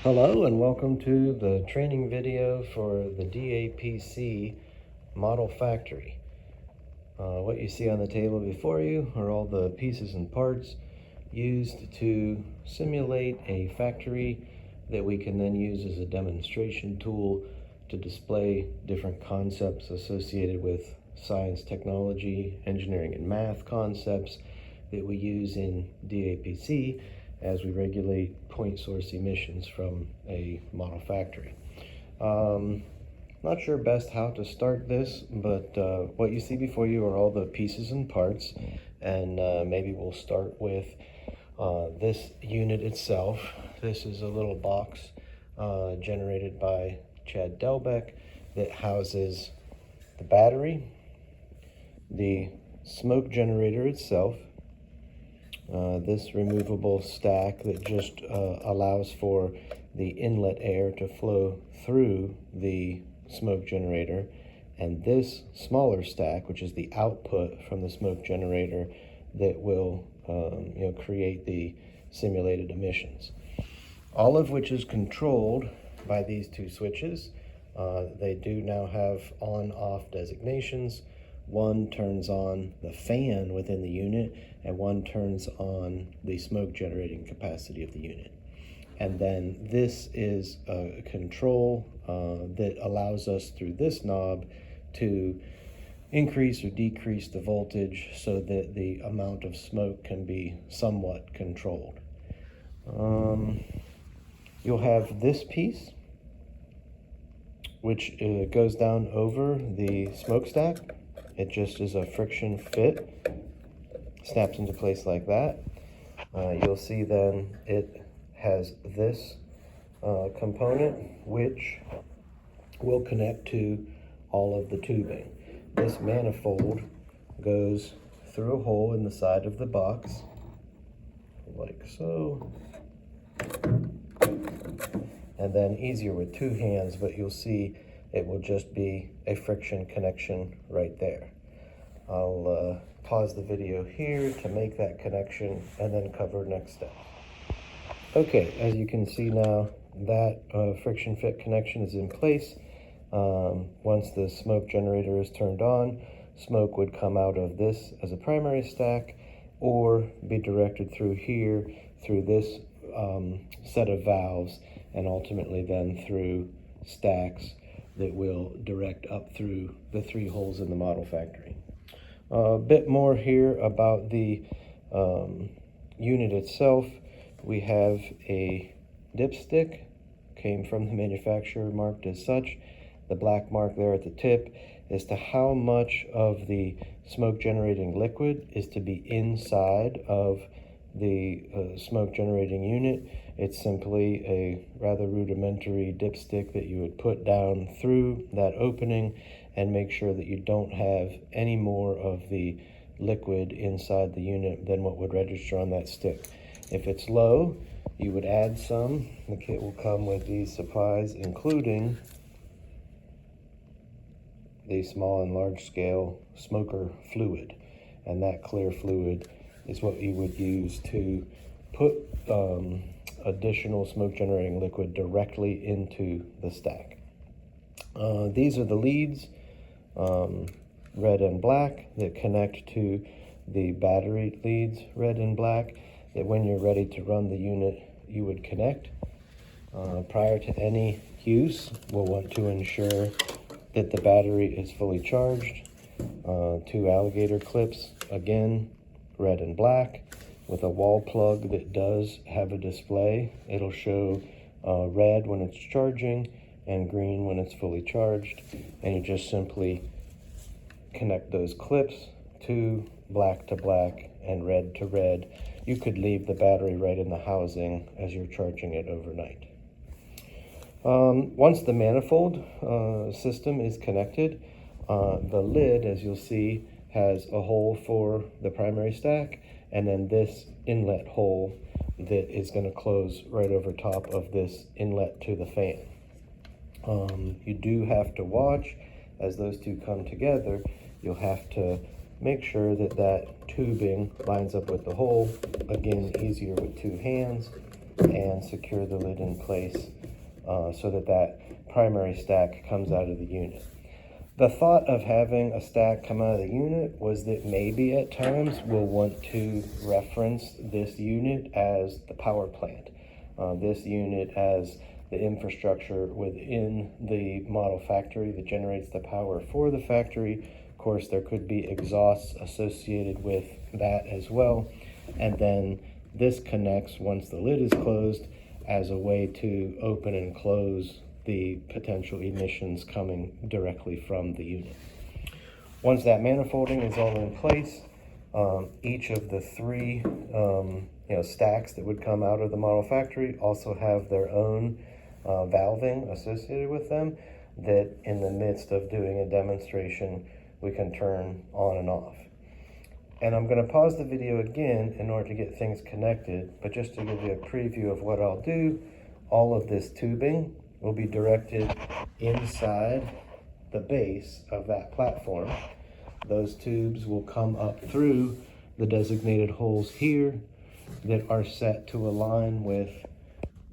Hello and welcome to the training video for the DAPC model factory. What you see on the table before you are all the pieces and parts used to simulate a factory that we can then use as a demonstration tool to display different concepts associated with science, technology, engineering, and math concepts that we use in DAPC as we regulate point source emissions from a model factory. Not sure best how to start this, but what you see before you are all the pieces and parts, and maybe we'll start with this unit itself. This is a little box generated by Chad Delbeck that houses the battery, the smoke generator itself, this removable stack that just allows for the inlet air to flow through the smoke generator, and this smaller stack, which is the output from the smoke generator that will create the simulated emissions. All of which is controlled by these two switches. They do now have on-off designations. One turns on the fan within the unit, and one turns on the smoke generating capacity of the unit. And then this is a control that allows us through this knob to increase or decrease the voltage so that the amount of smoke can be somewhat controlled. You'll have this piece, which goes down over the smokestack. It just is a friction fit, snaps into place like that. You'll see then it has this component which will connect to all of the tubing. This manifold goes through a hole in the side of the box, like so. And then easier with two hands, but you'll see it will just be a friction connection right there. I'll pause the video here to make that connection and then cover next step. Okay, as you can see now, that friction fit connection is in place. Once the smoke generator is turned on, smoke would come out of this as a primary stack or be directed through here, through this set of valves, and ultimately then through stacks that will direct up through the three holes in the model factory. A bit more here about the unit itself. We have a dipstick, came from the manufacturer, marked as such. The black mark there at the tip is to how much of the smoke generating liquid is to be inside of the smoke generating unit. It's simply a rather rudimentary dipstick that you would put down through that opening and make sure that you don't have any more of the liquid inside the unit than what would register on that stick. If it's low, you would add some. The kit will come with these supplies, including the small and large scale smoker fluid, and that clear fluid is what you would use to put additional smoke generating liquid directly into the stack. These are the leads, red and black, that connect to the battery leads, red and black, that when you're ready to run the unit you would connect. Prior to any use, we'll want to ensure that the battery is fully charged. Two alligator clips, again, red and black, with a wall plug that does have a display. It'll show red when it's charging and green when it's fully charged, and you just simply connect those clips to black and red to red. You could leave the battery right in the housing as you're charging it overnight. Once the manifold system is connected, the lid, as you'll see, has a hole for the primary stack, and then this inlet hole that is going to close right over top of this inlet to the fan. You do have to watch as those two come together. You'll have to make sure that that tubing lines up with the hole. Again, easier with two hands. and secure the lid in place so that that primary stack comes out of the unit. The thought of having a stack come out of the unit was that maybe at times we'll want to reference this unit as the power plant, this unit as the infrastructure within the model factory that generates the power for the factory. Of course, there could be exhausts associated with that as well. And then this connects, once the lid is closed, as a way to open and close the potential emissions coming directly from the unit. Once that manifolding is all in place, each of the three stacks that would come out of the model factory also have their own valving associated with them that in the midst of doing a demonstration we can turn on and off. And I'm going to pause the video again in order to get things connected, but just to give you a preview of what I'll do, all of this tubing will be directed inside the base of that platform. Those tubes will come up through the designated holes here that are set to align with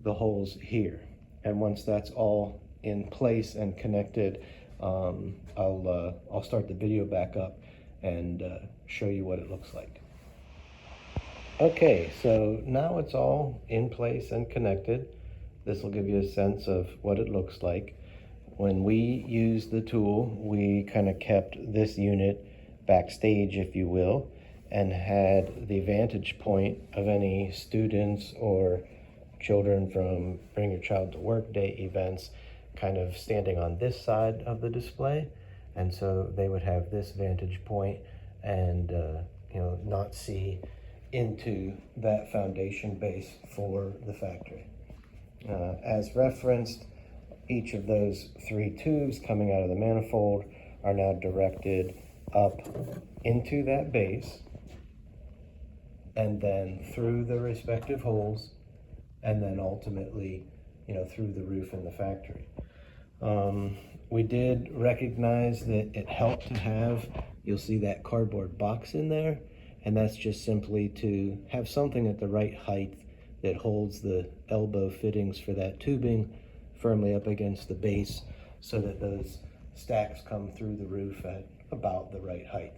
the holes here. And once that's all in place and connected, I'll start the video back up and show you what it looks like. Okay, so now it's all in place and connected. This will give you a sense of what it looks like. When we used the tool, we kind of kept this unit backstage, if you will, and had the vantage point of any students or children from Bring Your Child to Work Day events kind of standing on this side of the display. And so they would have this vantage point and not see into that foundation base for the factory. As referenced, each of those three tubes coming out of the manifold are now directed up into that base and then through the respective holes and then ultimately through the roof in the factory. We did recognize that it helped to have, you'll see that cardboard box in there, and that's just simply to have something at the right height that holds the elbow fittings for that tubing firmly up against the base so that those stacks come through the roof at about the right height.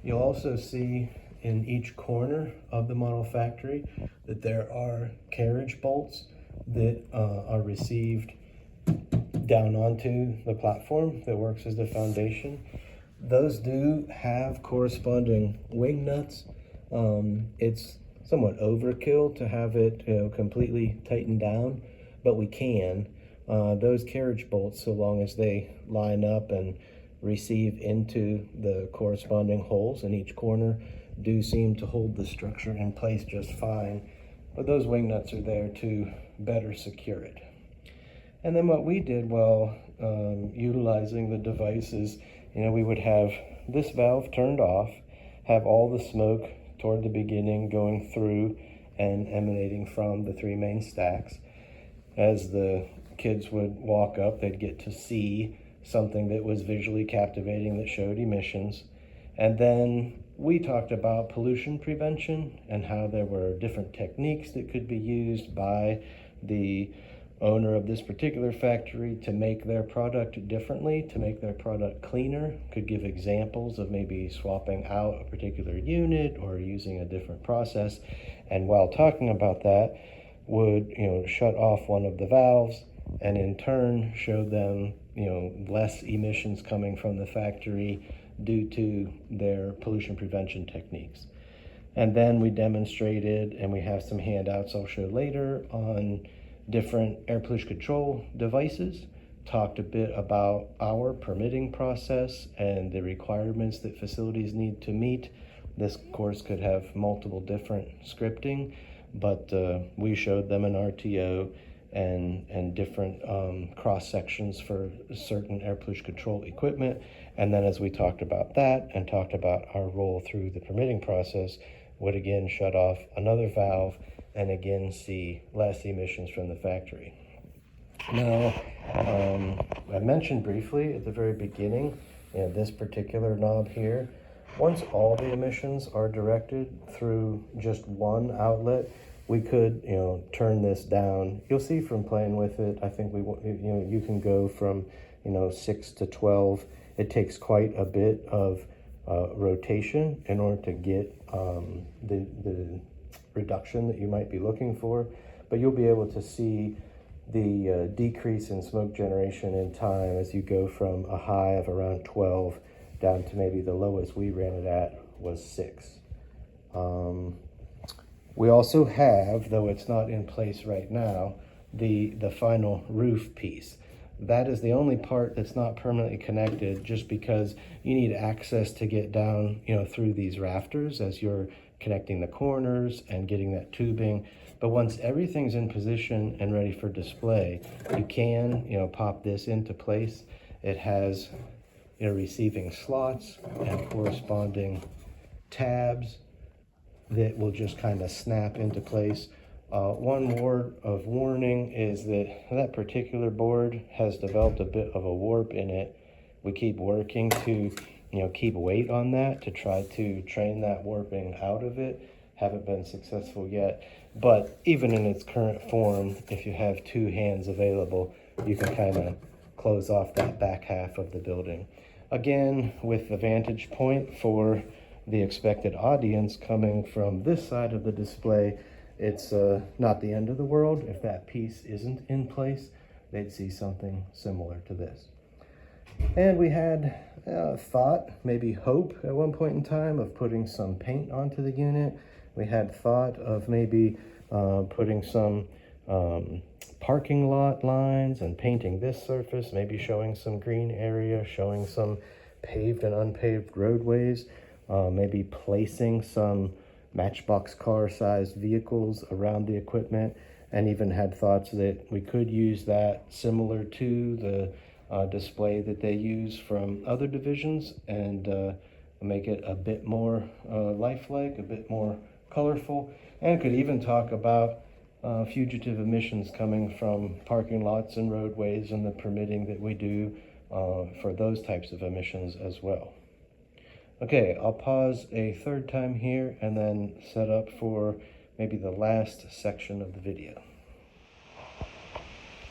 You'll also see in each corner of the model factory that there are carriage bolts that are received down onto the platform that works as the foundation. Those do have corresponding wing nuts. It's somewhat overkill to have it completely tightened down, but we can. Those carriage bolts, so long as they line up and receive into the corresponding holes in each corner, do seem to hold the structure in place just fine, but those wing nuts are there to better secure it. And then what we did while utilizing the device is, we would have this valve turned off, have all the smoke toward the beginning going through and emanating from the three main stacks. As the kids would walk up, they'd get to see something that was visually captivating that showed emissions. And then we talked about pollution prevention and how there were different techniques that could be used by the owner of this particular factory to make their product differently, to make their product cleaner. Could give examples of maybe swapping out a particular unit or using a different process. And while talking about that, would shut off one of the valves and in turn show them less emissions coming from the factory due to their pollution prevention techniques. And then we demonstrated, and we have some handouts I'll show later, on different air pollution control devices, talked a bit about our permitting process and the requirements that facilities need to meet. This course could have multiple different scripting, but we showed them an RTO and different cross sections for certain air pollution control equipment. And then as we talked about that and talked about our role through the permitting process, would again shut off another valve and again see less emissions from the factory. Now, I mentioned briefly at the very beginning, this particular knob here, once all the emissions are directed through just one outlet, We could, turn this down. You'll see from playing with it, I think you can go from, 6 to 12. It takes quite a bit of rotation in order to get the reduction that you might be looking for, but you'll be able to see the decrease in smoke generation in time as you go from a high of around 12 down to maybe the lowest we ran it at was 6. We also have, though it's not in place right now, the final roof piece. That is the only part that's not permanently connected, just because you need access to get down, through these rafters as you're connecting the corners and getting that tubing. But once everything's in position and ready for display, you can, pop this into place. It has, receiving slots and corresponding tabs that will just kind of snap into place. One word of warning is that particular board has developed a bit of a warp in it. We keep working to, keep weight on that to try to train that warping out of it. Haven't been successful yet, but even in its current form, if you have 2 hands available, you can kind of close off that back half of the building. Again, with the vantage point for the expected audience coming from this side of the display, it's not the end of the world. If that piece isn't in place, they'd see something similar to this. And we had thought, maybe hope at one point in time, of putting some paint onto the unit. We had thought of maybe putting some parking lot lines and painting this surface, maybe showing some green area, showing some paved and unpaved roadways, maybe placing some matchbox car sized vehicles around the equipment, and even had thoughts that we could use that similar to the display that they use from other divisions and make it a bit more lifelike, a bit more colorful, and could even talk about fugitive emissions coming from parking lots and roadways and the permitting that we do for those types of emissions as well. Okay, I'll pause a third time here and then set up for maybe the last section of the video.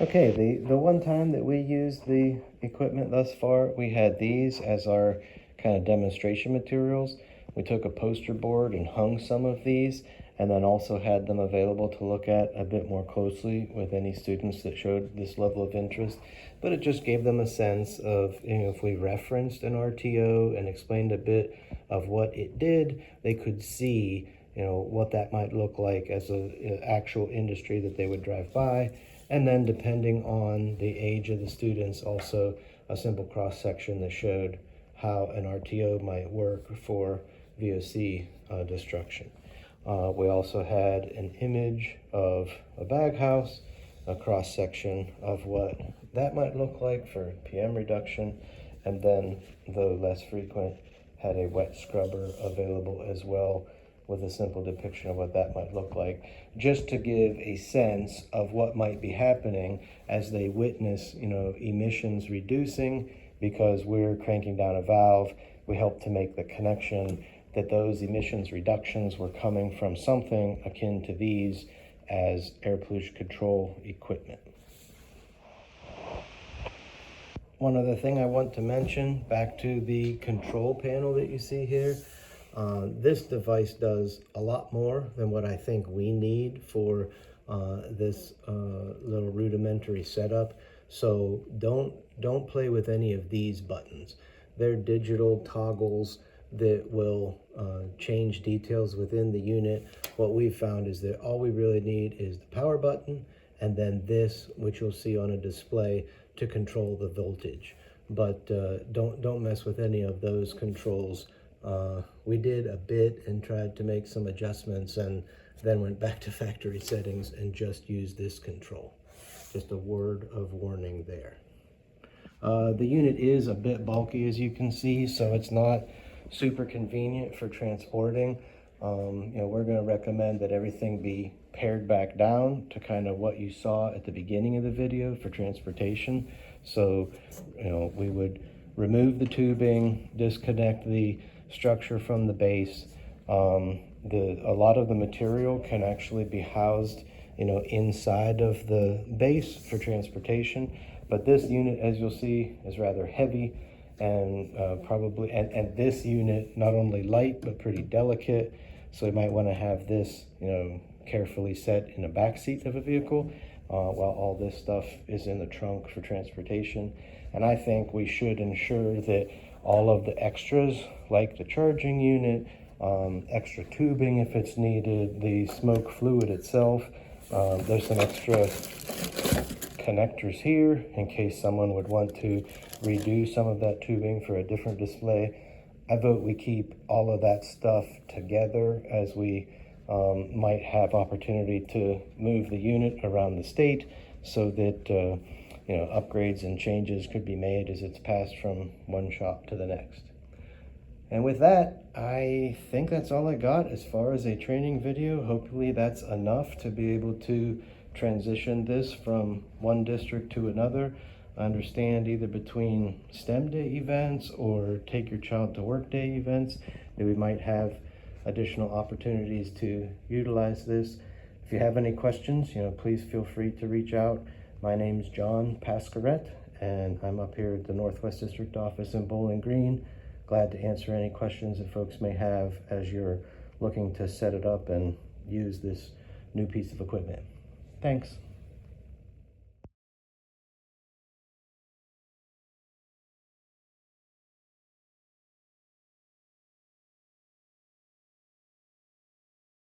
Okay, the one time that we used the equipment thus far, we had these as our kind of demonstration materials. We took a poster board and hung some of these, and then also had them available to look at a bit more closely with any students that showed this level of interest. But it just gave them a sense of, if we referenced an RTO and explained a bit of what it did, they could see, what that might look like as an actual industry that they would drive by. And then depending on the age of the students, also a simple cross-section that showed how an RTO might work for VOC destruction. We also had an image of a bag house, a cross-section of what that might look like for PM reduction, and then, though less frequent, had a wet scrubber available as well with a simple depiction of what that might look like, just to give a sense of what might be happening as they witness, emissions reducing because we're cranking down a valve. We help to make the connection that those emissions reductions were coming from something akin to these as air pollution control equipment. One other thing I want to mention, back to the control panel that you see here, this device does a lot more than what I think we need for this little rudimentary setup. So don't play with any of these buttons. They're digital toggles that will change details within the unit. What we've found is that all we really need is the power button and then this, which you'll see on a display, to control the voltage. But don't mess with any of those controls. We did a bit and tried to make some adjustments and then went back to factory settings and just used this control. Just a word of warning there. The unit is a bit bulky, as you can see, so it's not super convenient for transporting. We're going to recommend that everything be pared back down to kind of what you saw at the beginning of the video for transportation. So, we would remove the tubing, disconnect the structure from the base, A lot of the material can actually be housed, inside of the base for transportation. But this unit, as you'll see, is rather heavy, and and this unit not only light but pretty delicate. So you might want to have this, carefully set in the back seat of a vehicle, while all this stuff is in the trunk for transportation. And I think we should ensure that all of the extras, like the charging unit, extra tubing if it's needed, the smoke fluid itself, there's some extra connectors here in case someone would want to redo some of that tubing for a different display. I vote we keep all of that stuff together, as we might have opportunity to move the unit around the state, so that upgrades and changes could be made as it's passed from one shop to the next. And with that, I think that's all I got as far as a training video. Hopefully that's enough to be able to transition this from one district to another. Understand either between STEM day events or take your child to work day events that we might have additional opportunities to utilize this. If you have any questions, please feel free to reach out. My name's John Pascaret, and I'm up here at the Northwest District Office in Bowling Green. Glad to answer any questions that folks may have as you're looking to set it up and use this new piece of equipment. Thanks.